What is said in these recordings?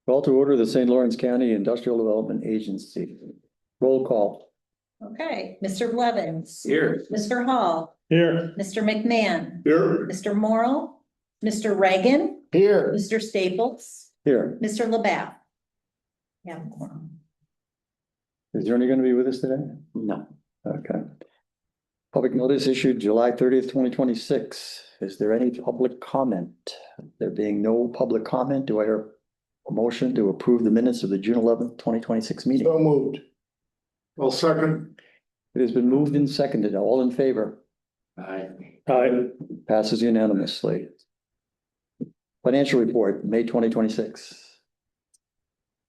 Call to order the St. Lawrence County Industrial Development Agency. Roll call. Okay, Mr. Blevins. Here. Mr. Hall. Here. Mr. McMahon. Here. Mr. Morrow. Mr. Reagan. Here. Mr. Staples. Here. Mr. LaBatt. Yeah. quorum. Is Ernie going to be with us today? No. Okay. Public notice issued July 30th, 2026. Is there any public comment? There being no public comment, do I hear a motion to approve the minutes of the June 11th, 2026 meeting? So moved. Well, second. It has been moved and seconded. All in favor? Aye. Aye. Passes unanimously. Financial report, May 2026.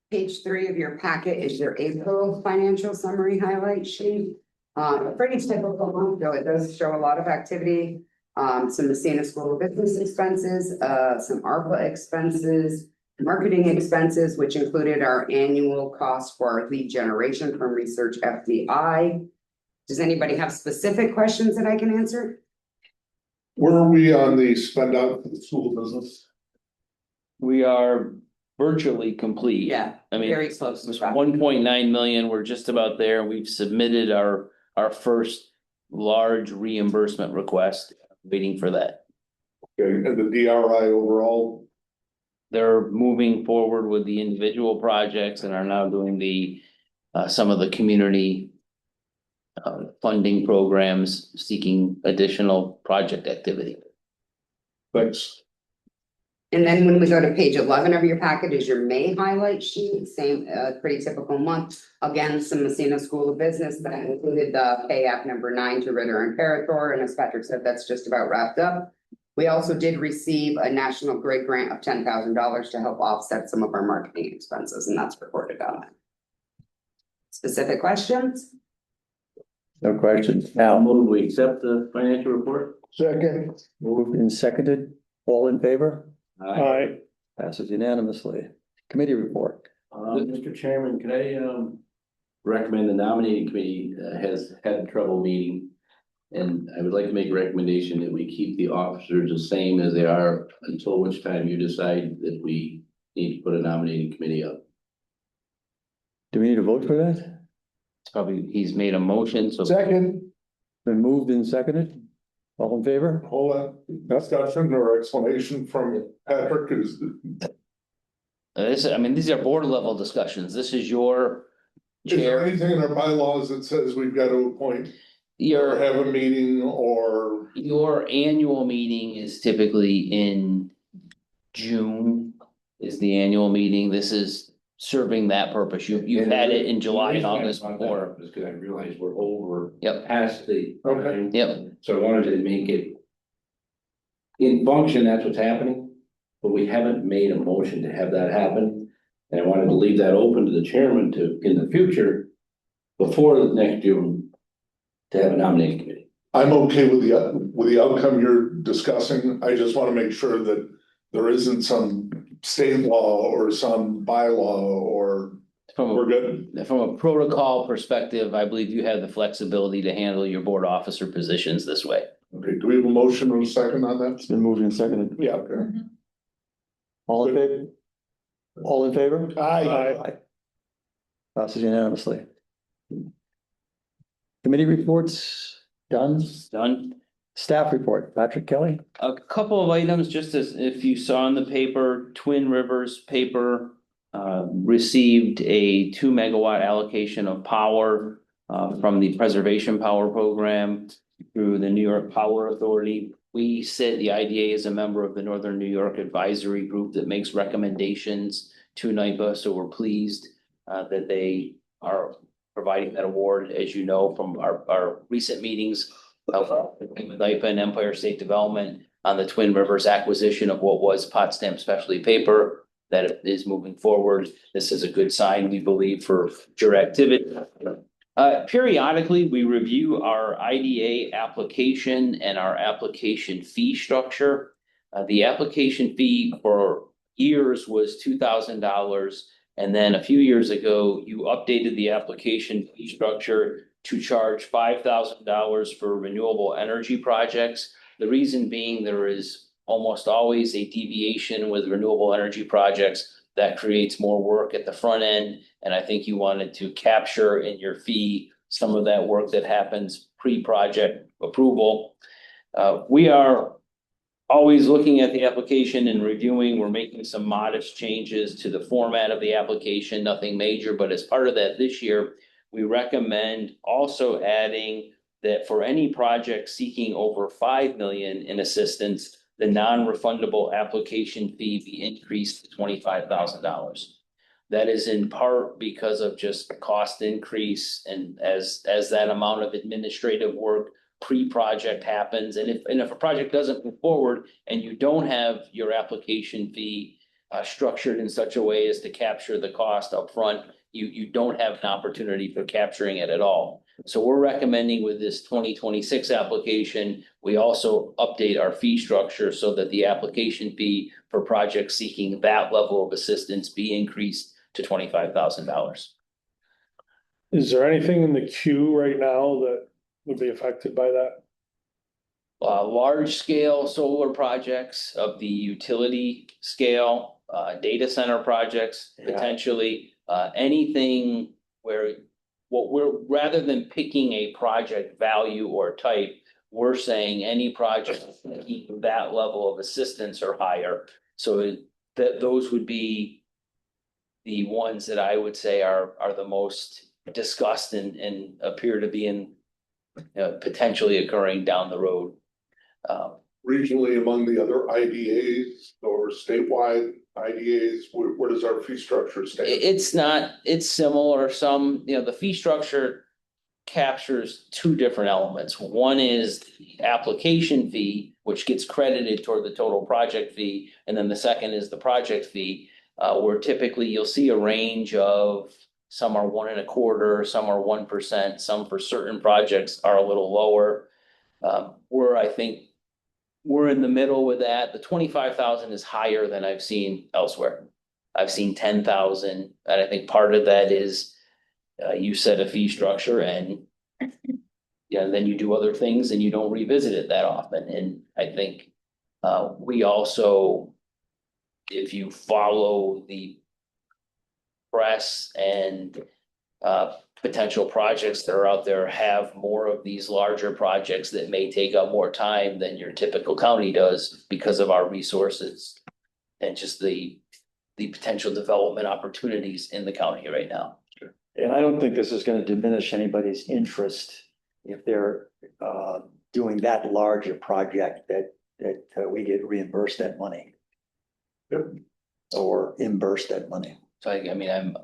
Page 3 of your packet is your April financial summary highlight sheet. Pretty typical month, though it does show a lot of activity. Some Messina School of Business expenses, some ARPA expenses, marketing expenses, which included our annual cost for our lead generation from Research FDI. Does anybody have specific questions that I can answer? Where are we on the spend out for the school business? We are virtually complete. I mean, Very close to that. 1.9 million, we're just about there. We've submitted our first large reimbursement request, waiting for that. Okay, and the DRI overall, They're moving forward with the individual projects and are now doing the some of the community funding programs, seeking additional project activity. thanks. And then when we go to page 11 of your packet is your May highlight sheet, same, pretty typical month. Again, some Messina School of Business that included the pay app number 9 to Ritter and Parator, and as Patrick said, that's just about wrapped up. We also did receive a National Grid grant of $10,000 to help offset some of our marketing expenses, and that's recorded on that. Specific questions? No questions. Now, Now, move we accept the financial report? Second. moved and seconded. All in favor? Aye. Passes unanimously. Committee report. Mr. Chairman, could I recommend the nominating committee has had trouble meeting? And I would like to make a recommendation that we keep the officers the same as they are until which time you decide that we need to put a nominating committee up. Do we need to vote for that? It's probably, he's made a motion, so. Second, Been moved and seconded. All in favor? hold on, discussion or explanation from Patrick is, This, I mean, these are board level discussions. This is your is there chair, anything in our bylaws that says we've got to appoint or your, have a meeting or? your annual meeting is typically in June is the annual meeting. This is serving that purpose. You've had it in July and August before. Because I realize we're over. Yep. Past the. Okay. Yep. So I wanted to make it. In function, that's what's happening, but we haven't made a motion to have that happen. And I wanted to leave that open to the chairman to, in the future, before the next June, to have a nominating committee. I'm okay with the outcome you're discussing. I just want to make sure that there isn't some state law or some bylaw or we're good. From a protocol perspective, I believe you have the flexibility to handle your board officer positions this way. Okay, do we have a motion or a second on It's that? been moved and seconded. Yeah, okay. All in favor? All in favor? Aye. Passes unanimously. Committee reports done. Done? Staff report, Patrick Kelly. A couple of items, just as if you saw in the paper, Twin Rivers paper received a 2 megawatt allocation of power from the Preservation Power Program through the New York Power Authority. We sit, the IDA is a member of the Northern New York Advisory Group that makes recommendations to NYPA, so we're pleased that they are providing that award, as you know, from our recent meetings with NYPA and Empire State Development on the Twin Rivers acquisition of what was Potsdam Specialty Paper that is moving forward. This is a good sign, we believe, for future activity. Periodically, we review our IDA application and our application fee structure. The application fee for years was $2,000. And then a few years ago, you updated the application fee structure to charge $5,000 for renewable energy projects. The reason being there is almost always a deviation with renewable energy projects that creates more work at the front end. And I think you wanted to capture in your fee some of that work that happens pre-project approval. We are always looking at the application and reviewing. We're making some modest changes to the format of the application, nothing major, but as part of that this year, we recommend also adding that for any project seeking over 5 million in assistance, the non-refundable application fee be increased to $25,000. That is in part because of just cost increase and as that amount of administrative work pre-project happens, and if a project doesn't move forward and you don't have your application fee structured in such a way as to capture the cost upfront, you don't have an opportunity for capturing it at all. So we're recommending with this 2026 application, we also update our fee structure so that the application fee for projects seeking that level of assistance be increased to $25,000. Is there anything in the queue right now that would be affected by that? Large scale solar projects of the utility scale, data center projects, Yeah. potentially, anything where rather than picking a project value or type, we're saying any project that level of assistance or higher. So that those would be the ones that I would say are the most discussed and appear to be in potentially occurring down the road. Regionally among the other IDAs or statewide IDAs, where does our fee structure stand? It's similar. The fee structure captures two different elements. One is the application fee, which gets credited toward the total project fee. And then the second is the project fee, where typically you'll see a range of some are 1.25%, some are 1%, some for certain projects are a little lower. I think we're in the middle with that. The 25,000 is higher than I've seen elsewhere. I've seen 10,000, and I think part of that is you set a fee structure and then you do other things and you don't revisit it that often. And I think we also, if you follow the press and potential projects that are out there, have more of these larger projects that may take up more time than your typical county does because of our resources and just the potential development opportunities in the county right now. And I don't think this is gonna diminish anybody's interest if they're doing that large a project that we get reimbursed that money. Yep. Or reimbursed that money. So I mean, I'm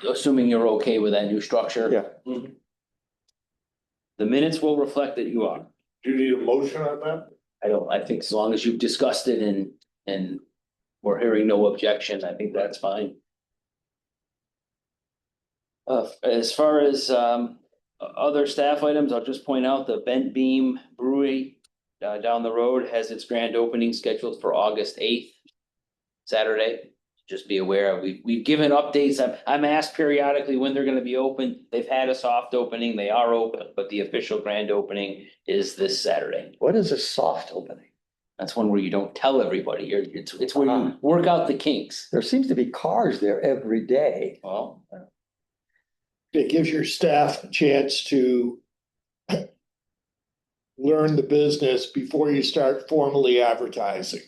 assuming you're okay with that new structure. Yeah. The minutes will reflect that you are. Do you need a motion on that? I think as long as you've discussed it and we're hearing no objection, I think that's fine. As far as other staff items, I'll just point out the Bent Beam Brewery down the road has its grand opening scheduled for August 8th, Saturday. Just be aware, we've given updates. I'm asked periodically when they're gonna be open. They've had a soft opening, they are open, but the official grand opening is this Saturday. What is a soft opening? That's one where you don't tell everybody. It's where you work out the kinks. There seems to be cars there every day. Well, It gives your staff a chance to learn the business before you start formally advertising.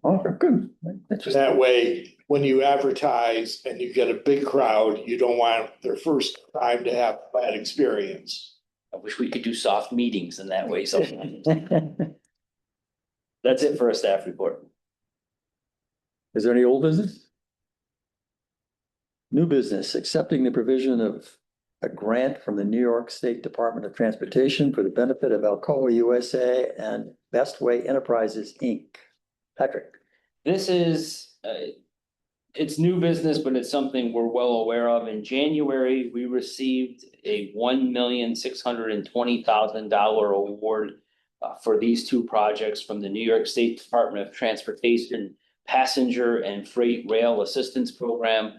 Okay, good. Interesting. That way, when you advertise and you get a big crowd, you don't want their first time to have a bad experience. I wish we could do soft meetings in that way sometimes. That's it for a staff report. Is there any old business? New business, accepting the provision of a grant from the New York State Department of Transportation for the benefit of Alcoa USA and Best Way Enterprises, Inc. Patrick. This is, it's new business, but it's something we're well aware of. In January, we received a $1,620,000 award for these two projects from the New York State Department of Transportation Passenger and Freight Rail Assistance Program.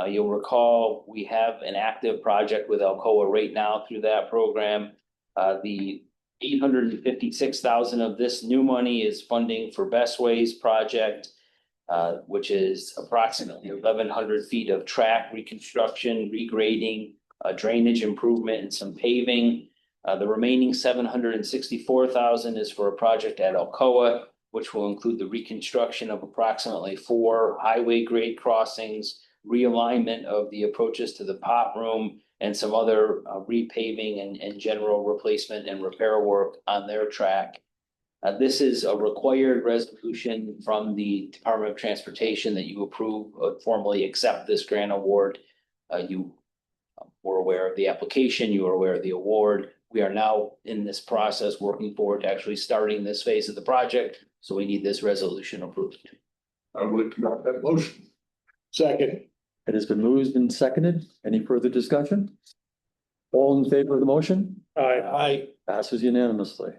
You'll recall we have an active project with Alcoa right now through that program. The $856,000 of this new money is funding for Best Ways project. which is approximately 1,100 feet of track reconstruction, regrading, drainage improvement and some paving. The remaining $764,000 is for a project at Alcoa, which will include the reconstruction of approximately 4 highway grade crossings, realignment of the approaches to the pot room, and some other repaving and general replacement and repair work on their track. This is a required resolution from the Department of Transportation that you approve, formally accept this grant award. You were aware of the application, you were aware of the award. We are now in this process, working forward to actually starting this phase of the project, so we need this resolution approved. I would make that motion. Second. It has been moved and seconded. Any further discussion? All in favor of the motion? Aye. Passes unanimously.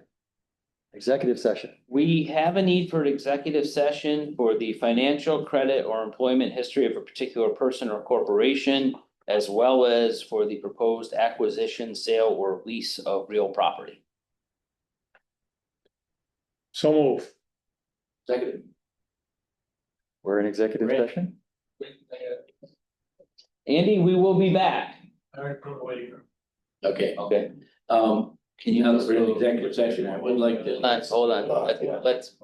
Executive session. We have a need for an executive session for the financial, credit, or employment history of a particular person or corporation, as well as for the proposed acquisition, sale, or lease of real property. So move. Second. We're in executive Great. session. Andy, we will be back. Okay, Okay. can you, for an executive session, I would like to. Hold on, let's.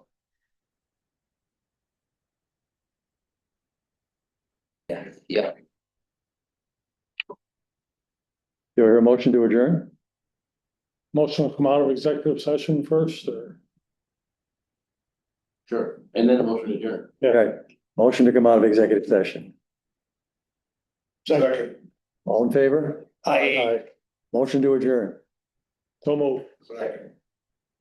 Yeah. Do I hear a motion to adjourn? Motion will come out of executive session first, or? Sure, and then a motion to adjourn. Okay. Motion to come out of executive session. Second. All in favor? Aye. Motion to adjourn. So move. Second.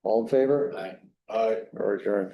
All in favor? Aye. Aye. Or adjourn.